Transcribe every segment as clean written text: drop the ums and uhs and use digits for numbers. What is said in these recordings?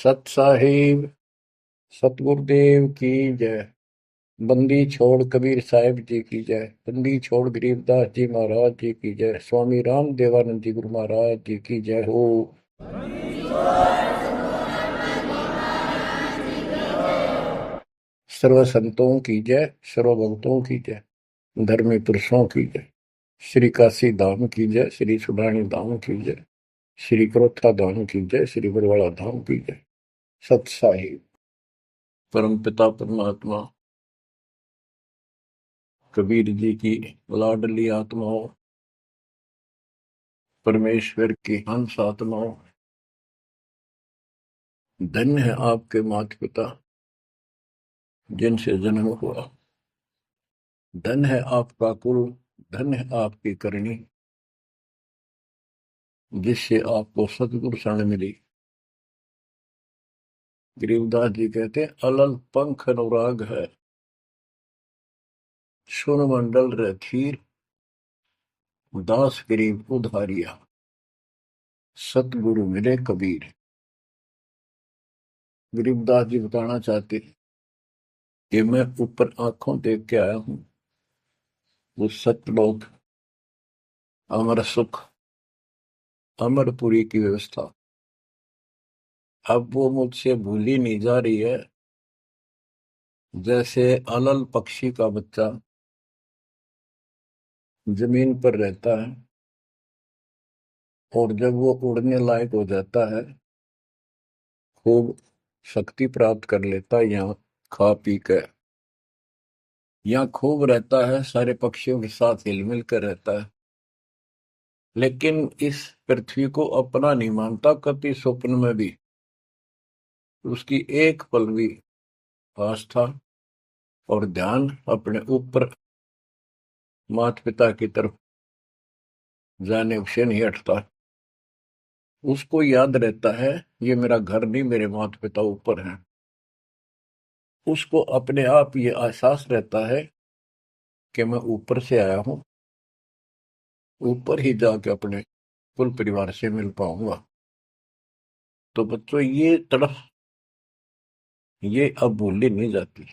सत साहिब सतगुरुदेव की जय। बंदी छोड़ कबीर साहिब जी की जय। बंदी छोड़ गरीबदास जी महाराज जी की जय। स्वामी राम देवानंद जी गुरु महाराज जी की जय हो। सर्व संतों की जय, सर्व भक्तों की जय, धर्मी पुरुषों की जय। श्री काशी धाम की जय, श्री सुडानी धाम की जय, श्री क्रोथा धाम की जय, श्री बरवाड़ा धाम की जय। सत साहिब परम पिता परमात्मा कबीर जी की लाडली आत्माओं, परमेश्वर की हंस आत्माओं, धन्य है आपके माता पिता जिनसे जन्म हुआ। धन्य है आपका कुल, धन्य है आपकी करनी जिससे आपको सतगुरु शरण मिली। गरीबदास जी कहते हैं, अलल पंख अनुराग है, सुन मंडल रथीर, दास गरीब उधारिया, सतगुरु मिले कबीर। गरीबदास जी बताना चाहते कि मैं ऊपर आंखों देख के आया हूं वो सतलोक, अमर सुख, अमरपुरी की व्यवस्था। अब वो मुझसे भूली नहीं जा रही है। जैसे अलल पक्षी का बच्चा जमीन पर रहता है और जब वो उड़ने लायक हो जाता है, खूब शक्ति प्राप्त कर लेता है, यहाँ खा पी कर यहाँ खूब रहता है, सारे पक्षियों के साथ हिल मिल कर रहता है, लेकिन इस पृथ्वी को अपना नहीं मानता। कति स्वप्न में भी उसकी एक पल भी आस्था और ध्यान अपने ऊपर माता पिता की तरफ जाने से नहीं हटता। उसको याद रहता है ये मेरा घर नहीं, मेरे माता पिता ऊपर हैं। उसको अपने आप ये एहसास रहता है कि मैं ऊपर से आया हूं, ऊपर ही जाके अपने कुल परिवार से मिल पाऊंगा। तो बच्चों ये तड़फ ये अब भूली नहीं जाती,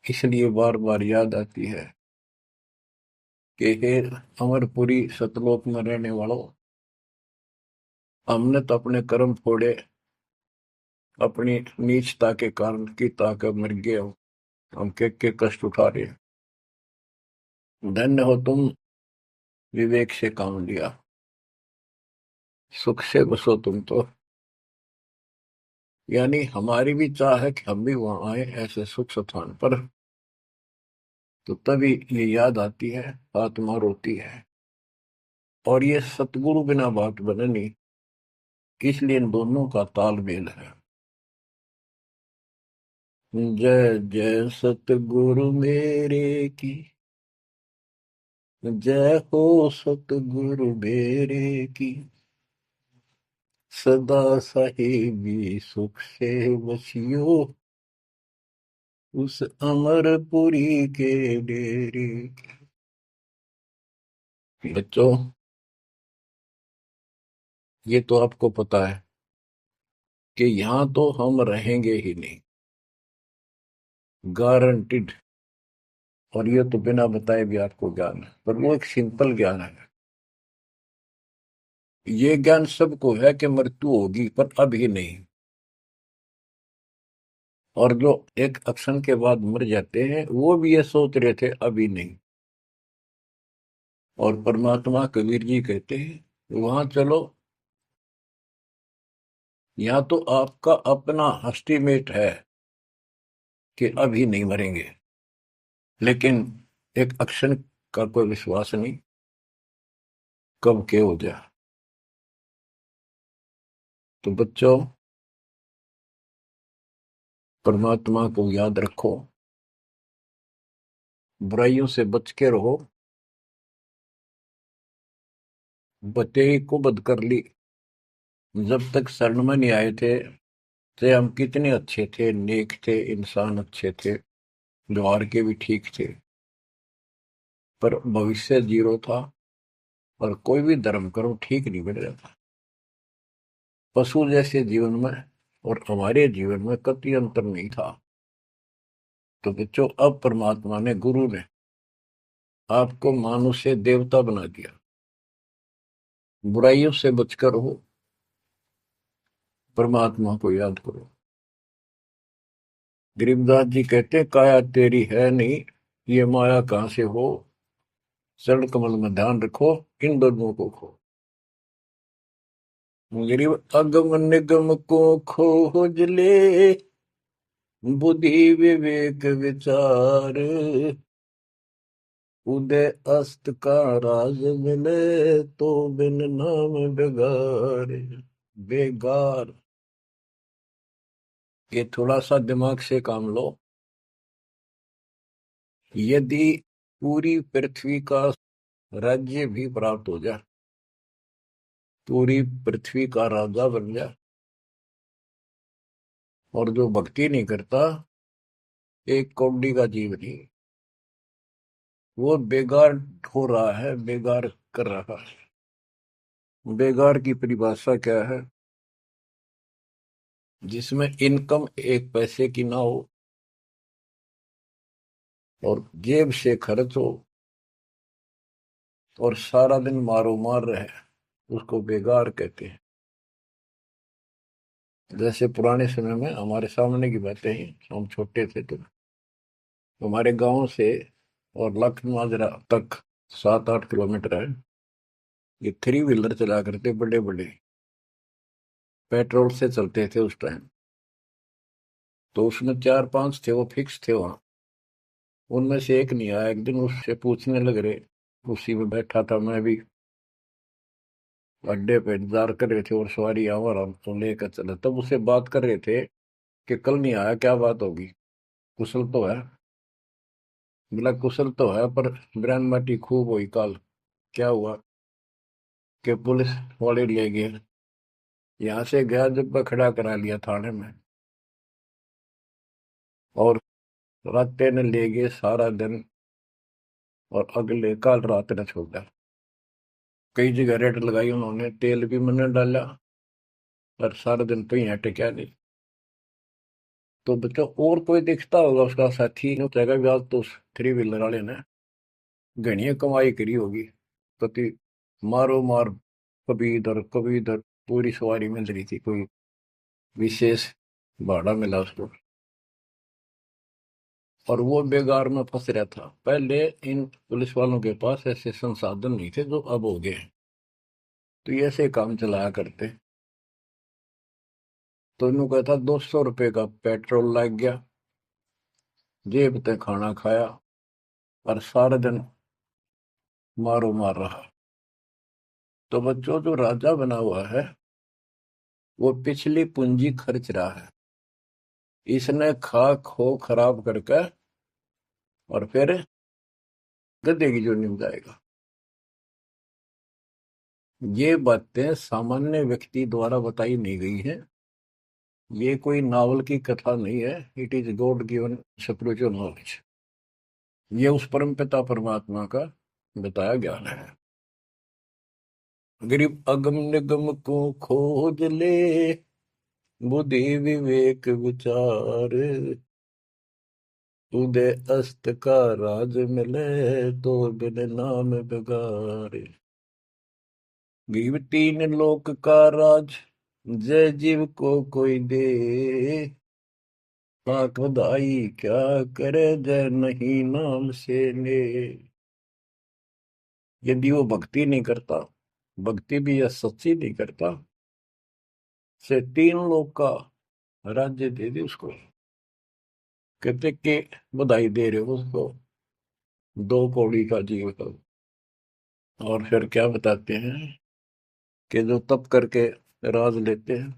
इसलिए बार बार याद आती है कि हे अमरपुरी सतलोक में रहने वालों, हमने तो अपने कर्म फोड़े, अपनी नीचता के कारण की ताकत मर गए हो, हम के कष्ट उठा रहे हैं। धन्य हो तुम, विवेक से काम लिया, सुख से बसो तुम तो। यानी हमारी भी चाह है कि हम भी वहां आए ऐसे सुख स्थान पर। तो तभी ये याद आती है, आत्मा रोती है। और ये सतगुरु बिना बात बने नहीं, इसलिए इन दोनों का तालमेल है। जय जय सतगुरु मेरे की, जय हो सतगुरु मेरे की, सदा साहिबी सुख से बसियो, उस अमरपुरी के डेरे की। बच्चों ये तो आपको पता है कि यहां तो हम रहेंगे ही नहीं, गारंटीड। और ये तो बिना बताए भी आपको ज्ञान है, पर वो एक सिंपल ज्ञान है। ये ज्ञान सबको है कि मृत्यु होगी, पर अभी नहीं। और जो एक क्षण के बाद मर जाते हैं वो भी ये सोच रहे थे अभी नहीं। और परमात्मा कबीर जी कहते हैं वहां चलो, यहाँ तो आपका अपना एस्टिमेट है कि अभी नहीं मरेंगे, लेकिन एक क्षण का कोई विश्वास नहीं कब के हो जाए। तो बच्चों परमात्मा को याद रखो, बुराइयों से बच के रहो। बतेई को बद कर ली, जब तक शरण में नहीं आए थे तो हम कितने अच्छे थे, नेक थे, इंसान अच्छे थे, व्यवहार के भी ठीक थे, पर भविष्य जीरो था। और कोई भी धर्म करो ठीक नहीं बन रहा था। पशु जैसे जीवन में और हमारे जीवन में कतई अंतर नहीं था। तो बच्चों, अब परमात्मा ने, गुरु ने आपको मानुष से देवता बना दिया। बुराइयों से बचकर हो, परमात्मा को याद करो। गरीबदास जी कहते हैं, काया तेरी है नहीं, ये माया कहां से हो, चरण कमल में ध्यान रखो, इन दोनों को खो। गरीब अगम निगम को खोज ले, बुद्धि विवेक विचार, उदय अस्त का राज मिले, तो बिन नाम बेगार। बेगार, ये थोड़ा सा दिमाग से काम लो। यदि पूरी पृथ्वी का राज्य भी प्राप्त हो जाए, पूरी पृथ्वी का राजा बन जाए, और जो भक्ति नहीं करता, एक कौड़ी का जीव नहीं, वो बेगार हो रहा है, बेगार कर रहा है। बेगार की परिभाषा क्या है? जिसमें इनकम एक पैसे की ना हो और जेब से खर्च हो और सारा दिन मारो मार रहे, उसको बेगार कहते हैं। जैसे पुराने समय में, हमारे सामने की बातें हैं, हम छोटे थे तो हमारे गांव से और लखनऊ तक 7-8 किलोमीटर है। ये थ्री व्हीलर चला करते, बड़े बड़े, पेट्रोल से चलते थे उस टाइम। तो उसमें 4-5 थे, वो फिक्स थे वहां। उनमें से एक नहीं आया। एक दिन उससे पूछने लग रहे, उसी में बैठा था मैं भी, अड्डे पे इंतजार कर रहे थे और सवारी आवर हमको लेकर चला, तब उससे बात कर रहे थे कि कल नहीं आया, क्या बात होगी, कुशल तो है? बोला कुशल तो है, पर ब्रांड माटी खूब हुई कल। क्या हुआ कि पुलिस वाले ले गए, यहाँ से गया जब खड़ा करा लिया थाने में, और रात ने ले गए सारा दिन, और अगले कल रात ने छोड़ा। कई जगह रेड लगाई उन्होंने, तेल भी मैंने डाला, पर सारा दिन कहीं हटे क्या नहीं। तो बच्चों, और कोई दिखता होगा उसका साथी, नहीं चाहेगा भी आज तो उस थ्री व्हीलर वाले ने घनी कमाई करी होगी, कति मारो मार, कभी इधर, पूरी सवारी मिल रही थी, कोई विशेष भाड़ा मिला उसको, और वो बेगार में फंस रहा था। पहले इन पुलिस वालों के पास ऐसे संसाधन नहीं थे जो अब हो गए, तो ये ऐसे काम चलाया करते। तो इन्हों कहता 200 रुपये का पेट्रोल लग गया, जेब ते खाना खाया, और सारा दिन मारो मार रहा। तो बच्चों, जो राजा बना हुआ है, वो पिछली पूंजी खर्च रहा है। इसने खा खो खराब करके और फिर गधे की जोनी में जाएगा। ये बातें सामान्य व्यक्ति द्वारा बताई नहीं गई है, ये कोई नावल की कथा नहीं है। It is God given spiritual knowledge. ये उस परम पिता परमात्मा का बताया ज्ञान है। गरीब अगम निगम को खोज ले, बुद्धि विवेक विचार, उदय अस्त का राज मिले, तो बिन नाम बेगार। गरीब तीन लोक का राज, जय जीव को कोई दे, पाक बधाई क्या करे, जय नहीं नाम से ले। यदि वो भक्ति नहीं करता, भक्ति भी या सच्ची नहीं करता, से 3 लोक का राज्य दे दे उसको। कहते कि बधाई दे रहे हो उसको, 2 कौड़ी का जीव। और फिर क्या बताते हैं कि जो तप करके राज लेते हैं,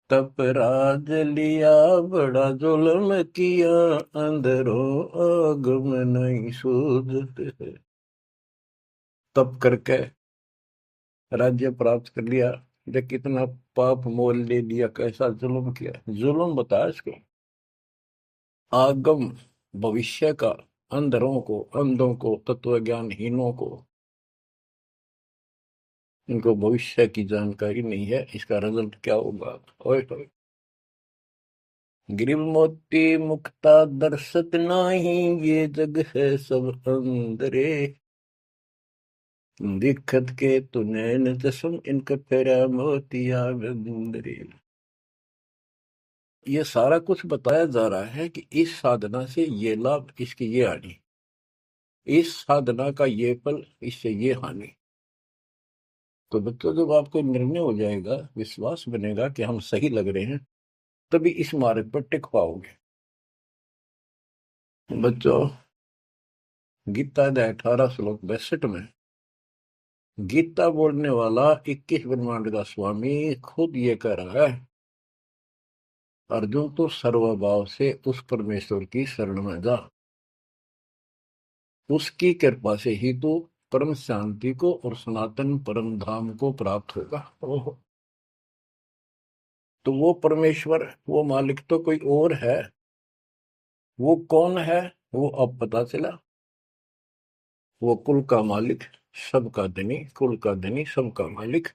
तप राज लिया बड़ा जुल्म किया, अंदरों आग में नहीं सूझते। तप करके राज्य प्राप्त कर लिया, देख कितना पाप मोल ले लिया, कैसा जुल्म किया। जुल्म बताया इसको, आगम भविष्य का, अंधरों को, अंधों को, तत्व ज्ञानहीनों को इनको भविष्य की जानकारी नहीं है, इसका रिजल्ट क्या होगा। ओए होए। गिरिव मोती मुक्ता दर्शत नाही, ये जग है सब अंदरे। दिखत के तु नैन जसम, इनके फेरा मोतिया बंदरे। ये सारा कुछ बताया जा रहा है कि इस साधना से ये लाभ, इसकी ये हानि, इस साधना का ये फल, इससे ये हानि। तो बच्चों, जब आपको निर्णय हो जाएगा, विश्वास बनेगा कि हम सही लग रहे हैं, तभी इस मार्ग पर टिक पाओगे। बच्चों, गीता अध्याय 18 श्लोक 62 में गीता बोलने वाला 21 ब्रह्मांड का स्वामी खुद ये कह रहा है, अर्जुन तो सर्वभाव से उस परमेश्वर की शरण में जा, उसकी कृपा से ही तो परम शांति को और सनातन परम धाम को प्राप्त होगा। ओहो। तो वो परमेश्वर, वो मालिक तो कोई और है। वो कौन है? वो अब पता चला। वो कुल का मालिक, सबका धनी, कुल का धनी, सबका मालिक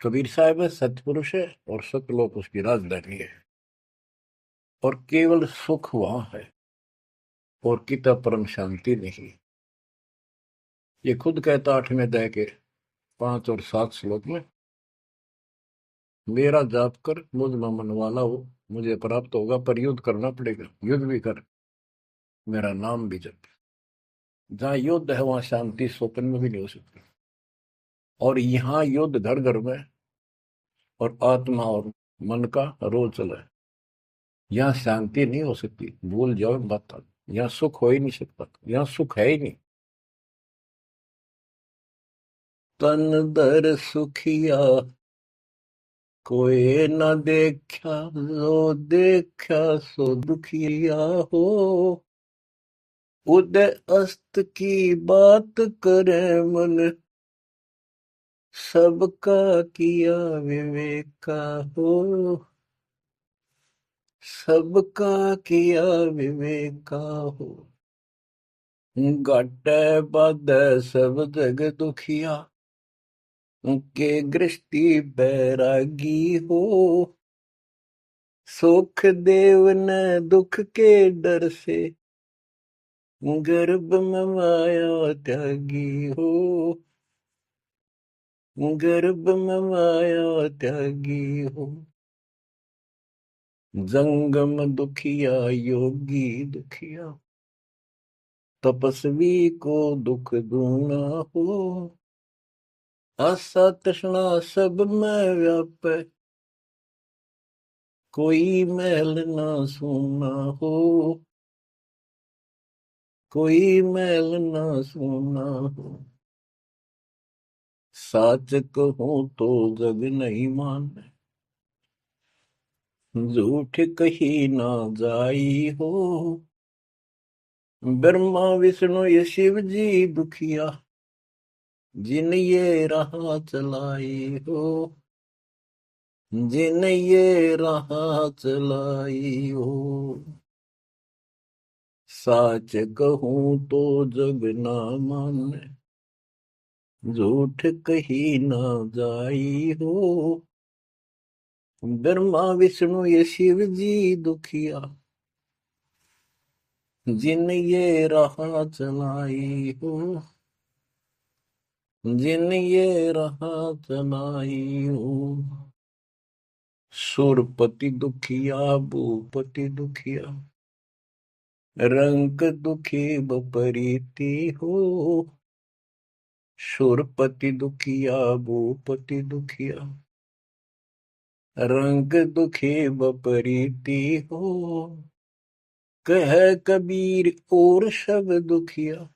कबीर साहब है, सतपुरुष है, और सतलोक उसकी राजधानी है। और केवल सुख वहां है, और किता परम शांति नहीं। ये खुद कहता 8वें अध्याय के 5 और 7 श्लोक में, मेरा जाप कर मुझ में मन वाला हो, मुझे प्राप्त होगा, पर युद्ध करना पड़ेगा। युद्ध भी कर, मेरा नाम भी जप। जहां युद्ध है वहां शांति स्वप्न में भी नहीं हो सकती। और यहाँ युद्ध घर घर में, और आत्मा और मन का रोज चला है। यहाँ शांति नहीं हो सकती, भूल जाओ बात। यहाँ सुख हो ही नहीं सकता, यहाँ सुख है ही नहीं। तन दर सुखिया कोई न देखा, जो देखा सो दुखिया हो। उदय अस्त की बात करे मन, सबका किया विवेका हो। सबका किया विवेका हो। घट बद सब जग दुखिया, के गृष्टि बैरागी हो। सुख देव न दुख के डर से, गर्भ में माया त्यागी हो। गर्भ में माया त्यागी हो। जंगम दुखिया योगी दुखिया, तपस्वी को दुख दूना हो। आशा तृष्णा सब में व्यापे, कोई महल ना सूना हो। कोई महल ना सूना हो। साच कहूं तो जग नहीं माने, झूठ कही ना जाई हो। ब्रह्मा विष्णु ये शिव जी दुखिया, जिन ये राह चलाई हो। जिन ये राह चलाई हो। साच कहूं तो जग ना माने, झूठ कही ना जाई हो। ब्रह्मा विष्णु ये शिव जी दुखिया, जिन ये राह चलाई हो। जिन ये राह चलाई हो। सुरपति दुखिया भूपति दुखिया, रंग दुखी बपरीति हो। सुरपति दुखिया भूपति दुखिया, रंग दुखी बपरीति हो। कह कबीर और सब दुखिया,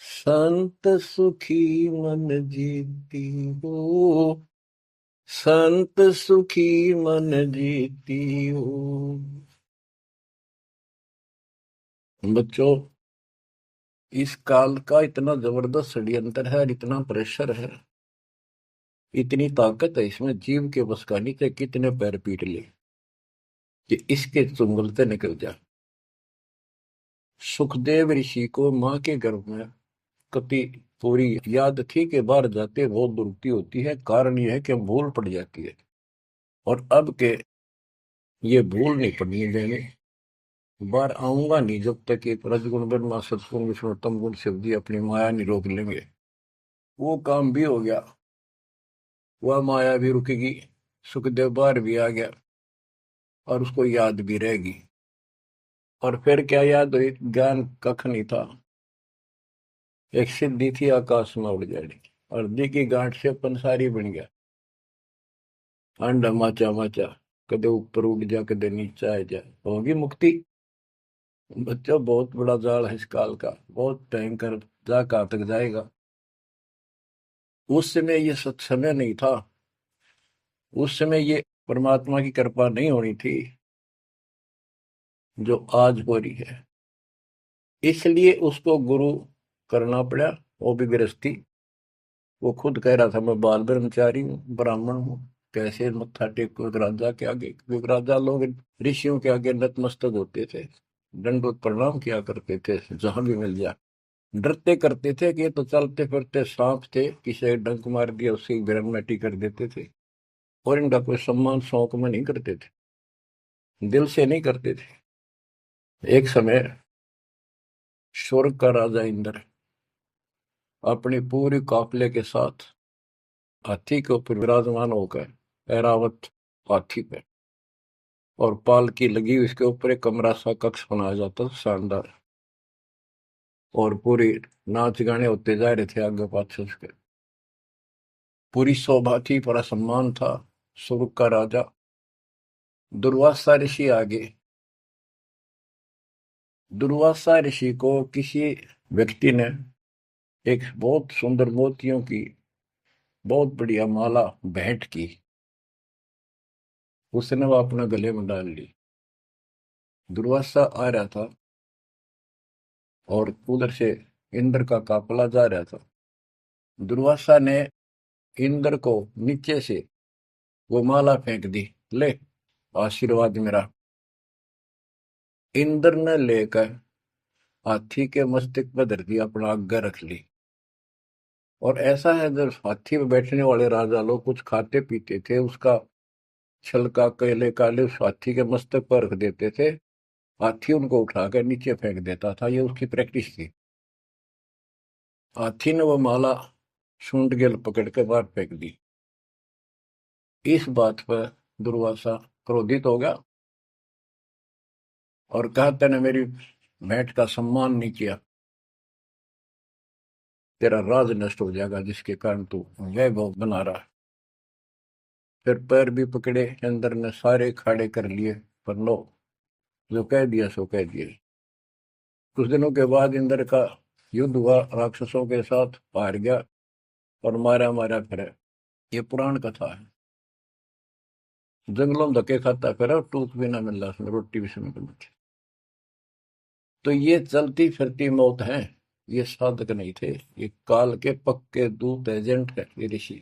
संत सुखी मन जीती हो। संत सुखी मन जीती हो। बच्चों, इस काल का इतना जबरदस्त षड्यंत्र है, इतना प्रेशर है, इतनी ताकत है इसमें, जीव के बस का नहीं, चाहे कितने पैर पीट ले कि इसके चुंगल से निकल जा। सुखदेव ऋषि को मां के गर्भ में कति पूरी याद थी कि बाहर जाते बहुत दुरुक्ति होती है, कारण यह है कि भूल पड़ जाती है। और अब के ये भूल नहीं पड़नी देने, बाहर आऊंगा नहीं जब तक कि रजगुण ब्रह्मा सत्गुण विष्णु तम गुण शिव जी अपनी माया नहीं रोक लेंगे। वो काम भी हो गया, वह माया भी रुकेगी, सुखदेव बाहर भी आ गया और उसको याद भी रहेगी। और फिर क्या याद हुई, ज्ञान कख नहीं था, एक सिद्धि थी आकाश में उड़ जाने की, और दी की गांठ से पंसारी बन गया। अंडा माचा माचा, कदे ऊपर उड़ जा कदे नीचे आ जा, होगी मुक्ति। बच्चों बहुत बड़ा जाल है इस काल का, बहुत भयंकर, जा कहां तक जाएगा। उस समय ये सत्समय नहीं था, उस समय ये परमात्मा की कृपा नहीं होनी थी जो आज हो रही है। इसलिए उसको गुरु करना पड़ा, वो भी गृहस्थी। वो खुद कह रहा था मैं बाल ब्रह्मचारी हूँ, ब्राह्मण हूँ, कैसे मत्था टेको एक राजा के आगे, क्योंकि राजा लोग ऋषियों के आगे नतमस्तक होते थे, दंडवत प्रणाम किया करते थे जहां भी मिल जाए। डरते करते थे कि ये तो चलते फिरते सांप थे, किसी ने डंक मार दिया उसकी ग्रेविटी कर देते थे। और इनका कोई सम्मान शौक में नहीं करते थे, दिल से नहीं करते थे। एक समय स्वर्ग का राजा इंद्र अपनी पूरी काफिले के साथ हाथी के ऊपर विराजमान होकर, ऐरावत हाथी पे, और पालकी लगी हुई, इसके ऊपर एक कमरा सा कक्ष बनाया जाता था शानदार, और पूरी नाच गाने होते जा रहे थे आगे पाछे उसके। पूरी शोभा थी, बड़ा सम्मान था। स्वर्ग का राजा दुर्वासा ऋषि आगे, दुर्वासा ऋषि को किसी व्यक्ति ने एक बहुत सुंदर मोतियों की बहुत बढ़िया माला भेंट की, उसने वो अपने गले में डाल ली। दुर्वासा आ रहा था और उधर से इंद्र का काफला जा रहा था। दुर्वासा ने इंद्र को नीचे से वो माला फेंक दी, ले आशीर्वाद मेरा। इंद्र ने लेकर हाथी के मस्तक पर धर दी, अपना आज्ञा रख ली। और ऐसा है, जब हाथी में बैठने वाले राजा लोग कुछ खाते पीते थे, उसका छलका केले काले उस हाथी के मस्तक पर रख देते थे, हाथी उनको उठाकर नीचे फेंक देता था, ये उसकी प्रैक्टिस थी। हाथी ने वो माला सूंड के पकड़ के बाहर फेंक दी। इस बात पर दुर्वासा क्रोधित हो गया और कहा, तूने मेरी भेंट का सम्मान नहीं किया, तेरा राज नष्ट हो जाएगा जिसके कारण तू वैभव बना रहा है। फिर पैर भी पकड़े, अंदर ने सारे खड़े कर लिए, पर लो, जो कह दिया सो कह दिया। कुछ दिनों के बाद इंद्र का युद्ध हुआ, राक्षसों के साथ हार गया और मारा मारा फिरे। ये पुराण कथा है। जंगलों में धक्के खाता फिरा, टूक भी ना मिल रहा उसमें, रोटी भी समय पर मिली। तो ये चलती फिरती मौत है, ये साधक नहीं थे, ये काल के पक्के दूत एजेंट है ये ऋषि।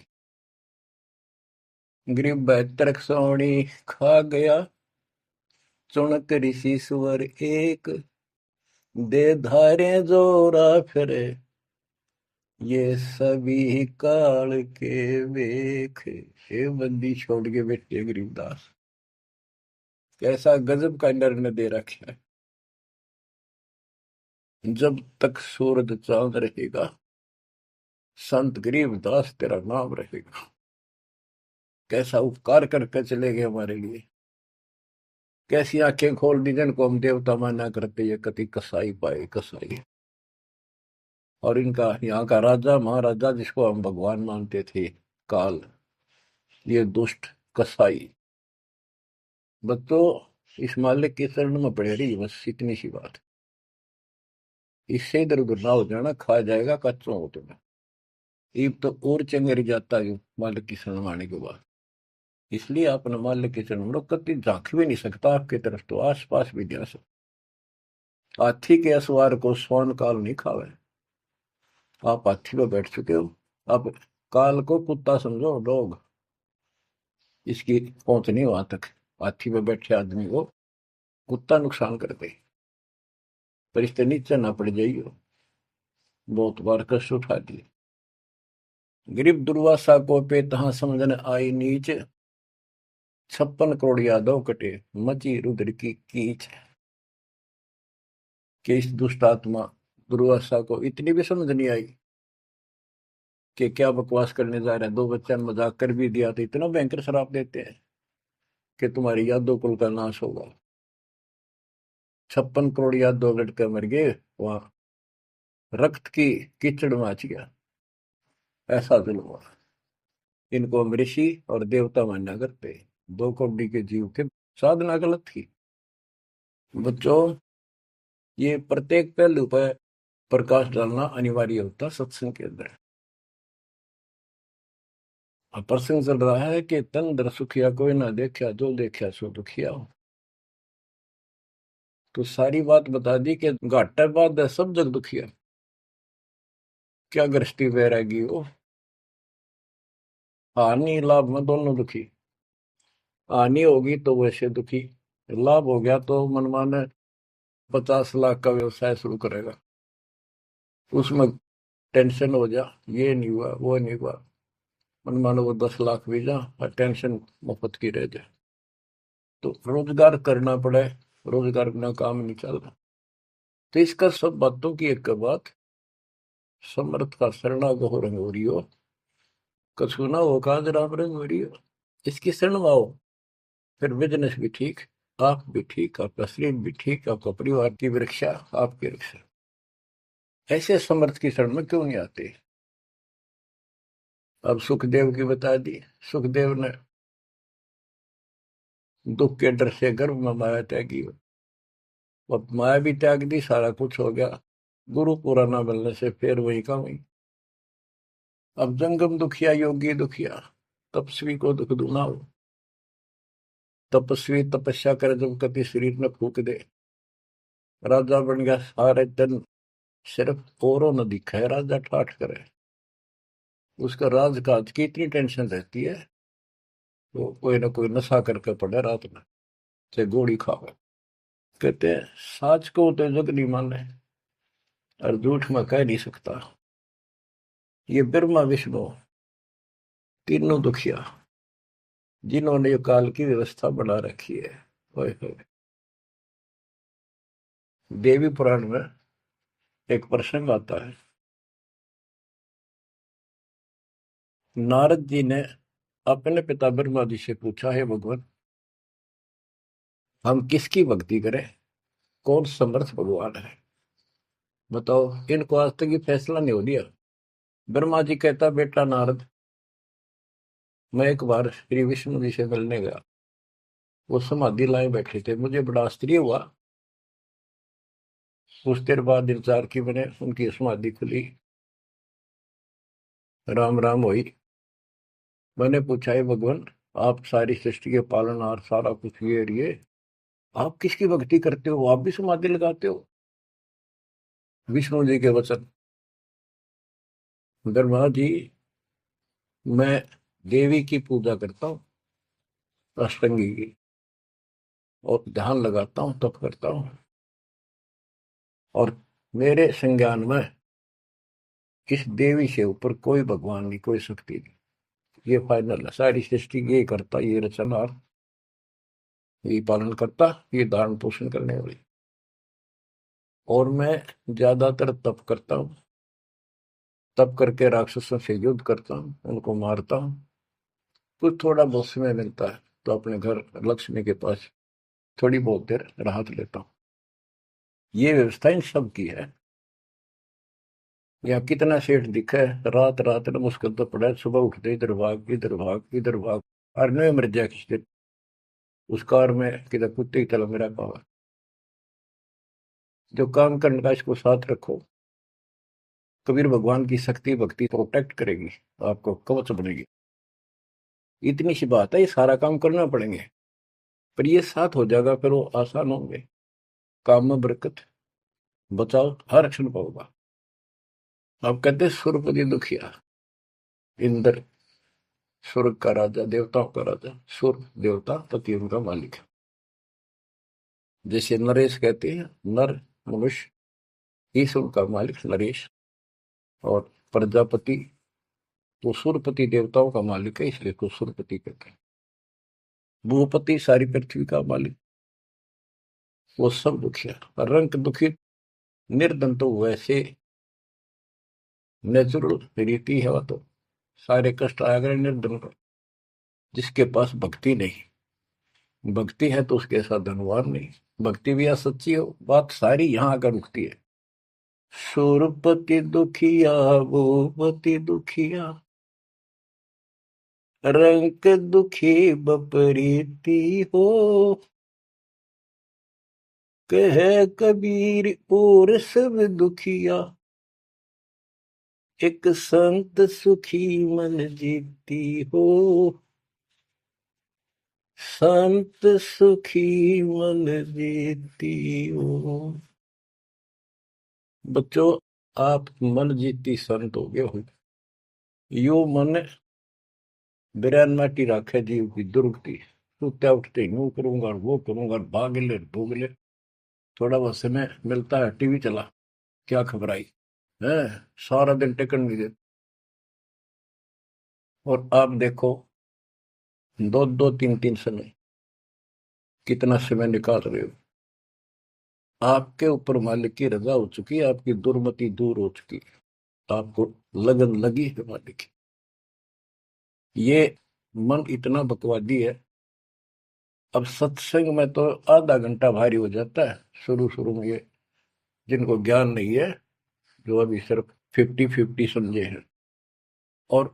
गरीब बहत्तर सोनी खा गया, चुनक ऋषि सुअर एक, दे धारे जोरा फिरे, ये सभी काल के वेख। हे बंदी छोड़ के बैठे गरीबदास, कैसा गजब का निर्णय दे रखा है। जब तक सूरज चांद रहेगा, संत गरीबदास तेरा नाम रहेगा। कैसा उपकार करके चले गए हमारे लिए, कैसी आंखें खोल दी जिनको हम देवता माना करते, ये कति कसाई पाए कसाई। और इनका यहाँ का राजा महाराजा जिसको हम भगवान मानते थे, काल, ये दुष्ट कसाई। बच्चों इस मालिक के शरण में पड़े रही, बस इतनी सी बात। इससे इधर उधर ना हो जाना, खा जाएगा कच्चों हो तुम्हें। ईब तो और चंगेरी जाता है मालिक की शरण में आने के बाद। इसलिए अपने मालिक की शरण में कति झांक भी नहीं सकता आपकी तरफ, तो आस पास भी जा सकता। हाथी के असवार को स्वर्ण काल नहीं खावे। आप हाथी पर बैठ चुके हो, अब काल को कुत्ता समझो, डॉग, इसकी पहुंच नहीं वहां तक। हाथी पर बैठे आदमी को कुत्ता नुकसान कर दे, पर इससे नीचे ना पड़ जाइयो। बहुत बार कष्ट उठा दिए। गरीब दुर्वासा को पे तहां समझन आई नीच, 56 करोड़ यादव कटे मची रुद्र की कीच। कि इस दुष्ट आत्मा दुर्वासा को इतनी भी समझ नहीं आई कि क्या बकवास करने जा रहे हैं। 2 बच्चा ने मजाक कर भी दिया तो इतना भयंकर श्राप देते हैं कि तुम्हारी यादव कुल का नाश होगा। 56 करोड़ यादव लड़के मर गए, वहां रक्त की कीचड़ मच गया। ऐसा जुल्म हुआ। इनको हम ऋषि और देवता मानना करते। 2 कौड़ी के जीव के साधना गलत थी। बच्चों, ये प्रत्येक पहलू पर प्रकाश डालना अनिवार्य होता सत्संग के अंदर। अब प्रसंग चल रहा है कि तन दर सुखिया कोई ना देखा, जो देखा सो दुखिया हो। तो सारी बात बता दी कि घाटा बाद सब जग दुखिया। क्या गृहस्थी वैरागी हो, हानि लाभ में दोनों दुखी। हानि होगी तो वैसे दुखी, लाभ हो गया तो मनमाने 50 लाख का व्यवसाय शुरू करेगा, उसमें टेंशन हो जा, ये नहीं हुआ वो नहीं हुआ। मनमानो वो 10 लाख भी जा और टेंशन मुफ्त की रह जाए। तो रोजगार करना पड़े, रोजगार बिना काम नहीं चल रहा। तो इसका सब बातों की एक बात, समर्थ का शरणागत रंग हो रही हो, कछु ना हो काज राम रंग हो रही हो। इसकी शरण में आओ, फिर बिजनेस भी ठीक, आप भी ठीक, आपका शरीर भी ठीक, आपका परिवार की भी रक्षा, आपकी रक्षा। ऐसे समर्थ की शरण में क्यों नहीं आते। अब सुखदेव की बता दी। सुखदेव ने दुख के डर से गर्भ में माया त्यागी, अब माया भी त्याग दी, सारा कुछ हो गया। गुरु पूरा ना मिलने से फिर वही का वही। अब जंगम दुखिया योगी दुखिया, तपस्वी को दुख दूना हो। तपस्वी तपस्या करे जब कति शरीर में फूक दे, राजा बन गया सारे दिन, सिर्फ औरों न दिखाए राजा ठाठ करे। उसका राजकाज की इतनी टेंशन रहती है, तो कोई ना कोई नशा करके पड़े रात में, से गोली खावे। कहते हैं साच को तो जग नहीं माने, और झूठ में कह नहीं सकता। ये ब्रह्मा विष्णु तीनों दुखिया, जिन्होंने ये काल की व्यवस्था बना रखी है। होए होए। देवी पुराण में एक प्रसंग आता है। नारद जी ने अपने पिता ब्रह्मा जी से पूछा, है भगवान, हम किसकी भक्ति करें, कौन समर्थ भगवान है, बताओ। इनको आज तक ये फैसला नहीं हो दिया। ब्रह्मा जी कहता, बेटा नारद, मैं एक बार श्री विष्णु जी से मिलने गया। वो समाधि लाए बैठे थे, मुझे बड़ा आश्चर्य हुआ। कुछ देर बाद इंतजार की मैंने, उनकी समाधि खुली, राम राम हुई। मैंने पूछा, है भगवान, आप सारी सृष्टि के पालनहार, सारा कुछ ये आप किसकी भक्ति करते हो, आप भी समाधि लगाते हो। विष्णु जी के वचन, ब्रह्मा जी, मैं देवी की पूजा करता हूँ, अष्टंगी की, और ध्यान लगाता हूँ, तप करता हूँ, और मेरे संज्ञान में इस देवी से ऊपर कोई भगवान नहीं, कोई शक्ति नहीं। ये फाइनल है, सारी सृष्टि ये करता, ये रचनहार, ये पालन करता, ये धारण पोषण करने वाली। और मैं ज्यादातर तप करता हूँ, तप करके राक्षसों से युद्ध करता हूँ, उनको मारता हूँ। कुछ थोड़ा बहुत समय मिलता है तो अपने घर लक्ष्मी के पास थोड़ी बहुत देर राहत लेता हूँ। ये व्यवस्था इन सब की है। यहाँ कितना सेठ दिखा है, रात रात में मुश्किल तो पड़ा है, सुबह उठते इधर भाग इधर भाग इधर भाग, और नहीं मर जाए किसी दिन उस कार में, किधर कुत्ते की तरह मेरा पावा। जो काम करने का इसको साथ रखो, कबीर भगवान की शक्ति भक्ति प्रोटेक्ट करेगी, आपको कवच बनेगी। इतनी सी बात है, ये सारा काम करना पड़ेंगे, पर ये साथ हो जाएगा, फिर वो आसान होंगे। काम में बरकत, बचाओ हर क्षण पाओगा। आप कहते हैं सुरपति दुखिया, इंद्र स्वर्ग का राजा, देवताओं का राजा, सुर देवता पति उनका मालिक। जैसे नरेश कहते हैं, नर मनुष्य, ईश उनका मालिक नरेश। और प्रजापति तो सूर्यपति देवताओं का मालिक है, इसलिए तो सूर्यपति कहते हैं। भूपति सारी पृथ्वी का मालिक, वो सब दुखी है। रंग दुखी निर्धन तो वैसे नेचुरल रीति है, वह तो सारे कष्ट आ गए निर्धन को। जिसके पास भक्ति नहीं, भक्ति है तो उसके साथ धनवान नहीं, भक्ति भी असच्ची हो, बात सारी यहां आकर रुकती है। सूरपति दुखिया भूपति दुखिया, रंग दुखी बपरीती हो, कह कबीर और सब दुखिया, एक संत सुखी मन जीती हो, संत सुखी मन जीती हो। बच्चों, आप मन जीती संत हो गए हो। यो मन बिरान माटी राखे जीव की दुर्गति, सुत्या उठते यूं करूंगा वो करूंगा, भाग ले भूग ले, थोड़ा बहुत समय मिलता है टीवी चला, क्या खबर आई है, सारा दिन टिकट नहीं देते। और आप देखो, दो दो तीन तीन समय कितना समय निकाल रहे हो। आपके ऊपर मालिक की रजा हो चुकी है, आपकी दुर्मति दूर हो चुकी है, आपको लगन लगी है मालिक की। ये मन इतना बकवादी है। अब सत्संग में तो आधा घंटा भारी हो जाता है शुरू शुरू में, ये जिनको ज्ञान नहीं है, जो अभी सिर्फ 50-50 समझे हैं। और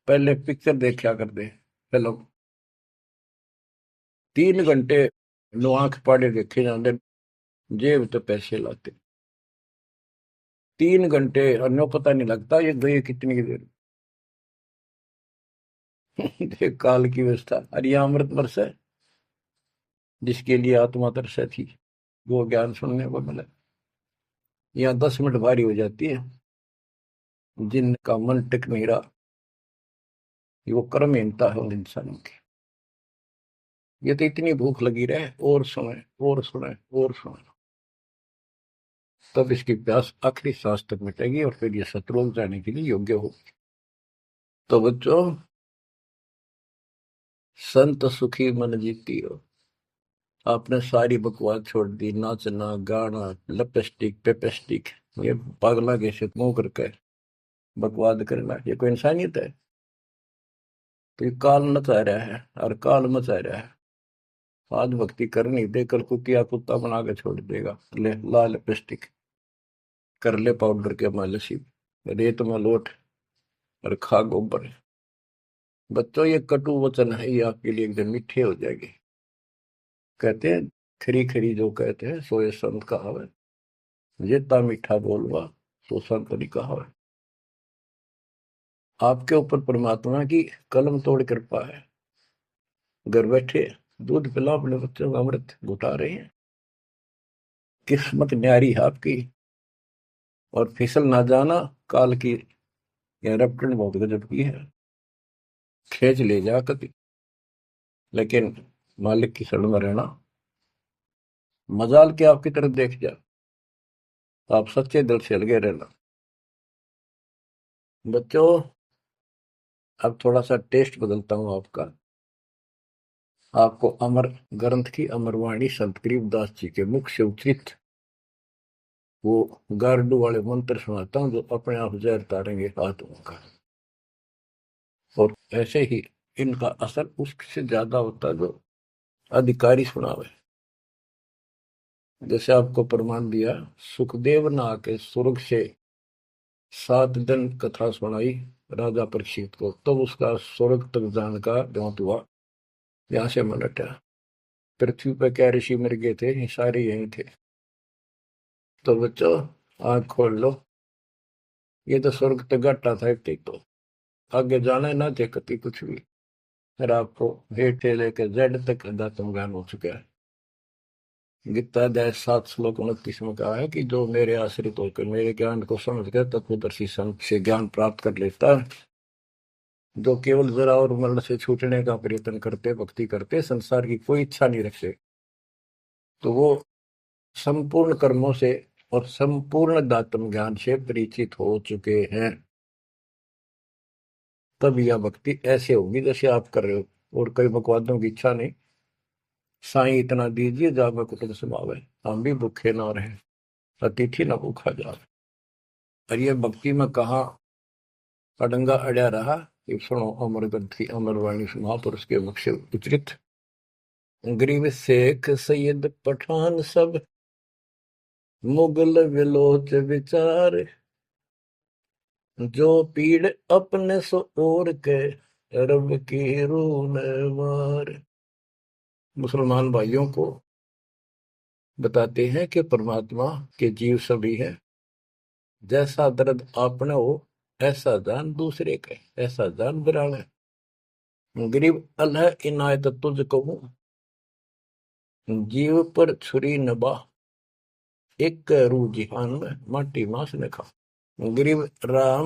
पहले पिक्चर देखा करते फिल्म, 3 घंटे लो आंख पाड़े देखे जाते, जेब तो पैसे लाते, 3 घंटे अन्यों पता नहीं लगता ये गए कितनी देर। देख काल की व्यवस्था। अरे ये अमृत वर्ष है, जिसके लिए आत्मा तरस थी, वो ज्ञान सुनने को मिला। यहाँ 10 मिनट भारी हो जाती है, जिनका मन टिक नहीं रहा, वो कर्महीनता है उन इंसानों की। ये तो इतनी भूख लगी रहे, और सुने और सुने और सुने, तब इसकी प्यास आखिरी सांस तक मिटेगी और फिर ये शत्रुओं जाने के लिए योग्य होगी। तो बच्चों, संत सुखी मन जीती हो। आपने सारी बकवास छोड़ दी, नाचना गाना लिपस्टिक पेपेस्टिक, ये पागला कैसे मुंह करके बकवाद करना, ये कोई इंसानियत है? तो ये काल मचा रहा है और काल मचा रहा है। आज भक्ति करनी दे, कल कुतिया कुत्ता बना के छोड़ देगा। ले ला लिपस्टिक, कर ले पाउडर के मालिश, रेत में लोट और खा गोबर। बच्चों, ये कटु वचन है, ये आपके लिए एकदम मीठे हो जाएंगे। कहते हैं खरी खरी जो कहते हैं सो ये संत कहावे, जेता मीठा बोलवा सो संत नहीं कहावे। आपके ऊपर परमात्मा की कलम तोड़ कृपा है। घर बैठे दूध पिलाओ अपने बच्चों को, अमृत घुटा रहे हैं। किस्मत न्यारी है आपकी। और फिसल ना जाना, काल की यह रपटन बहुत गजब की है, खींच ले जा कभी, लेकिन मालिक की शरण में रहना। मजाल के आपकी तरफ देख जा, आप सच्चे दिल से लगे रहना। बच्चों, अब थोड़ा सा टेस्ट बदलता हूं आपका। आपको अमर ग्रंथ की अमरवाणी संत गरीबदास जी के मुख से उच्चित वो गारडू वाले मंत्र सुनाता हूं, जो अपने आप जहर तारेंगे आत्मा का। और ऐसे ही इनका असर उससे ज्यादा होता है जो अधिकारी सुनावे। जैसे आपको प्रमाण दिया, सुखदेव ने आके स्वर्ग से 7 दिन कथा सुनाई राजा परीक्षित को, तब तो उसका स्वर्ग तक जाने का द्योत हुआ, यहां से मन हटा। पृथ्वी पर क्या ऋषि मर गए थे, ये सारे यही थे। तो बच्चों, आंख खोल लो, ये तो स्वर्ग तक घटा था, एक तो आगे जाना है ना थे कति कुछ भी। फिर आपको हेठ से लेकर जेड तक अध्यात्म ज्ञान हो चुका है। गीता अध्याय 7 श्लोक 29 में कहा है कि जो मेरे आश्रित होकर मेरे ज्ञान को समझकर तत्वदर्शी संत से ज्ञान प्राप्त कर लेता है, जो केवल जरा और मरण से छूटने का प्रयत्न करते, भक्ति करते, संसार की कोई इच्छा नहीं रखते, तो वो संपूर्ण कर्मों से और संपूर्ण दातम ज्ञान से परिचित हो चुके हैं, तब यह भक्ति ऐसे होगी जैसे आप कर रहे हो। और कई बकवादों की इच्छा नहीं, साईं इतना दीजिए जावे कुटुंब समावे, हम भी भूखे ना रहे, अतिथि न भूखा जावे। और ये भक्ति में कहा अडंगा अड़या रहा कि सुनो अमर ग्रंथी अमर वाणी महापुरुष के मुख से उच्चरित। गरीब शेख सैयद पठान सब मुगल विलोच विचार, जो पीड़ अपने सो और के रब की रून मार। मुसलमान भाइयों को बताते हैं कि परमात्मा के जीव सभी है, जैसा दर्द आपने हो ऐसा जान दूसरे के, ऐसा जान बिराने। गरीब अल्लाह इनायत तुझ कहूं, जीव पर छुरी नबा, एक रू जिहान में माटी मास ने खा। गरीब राम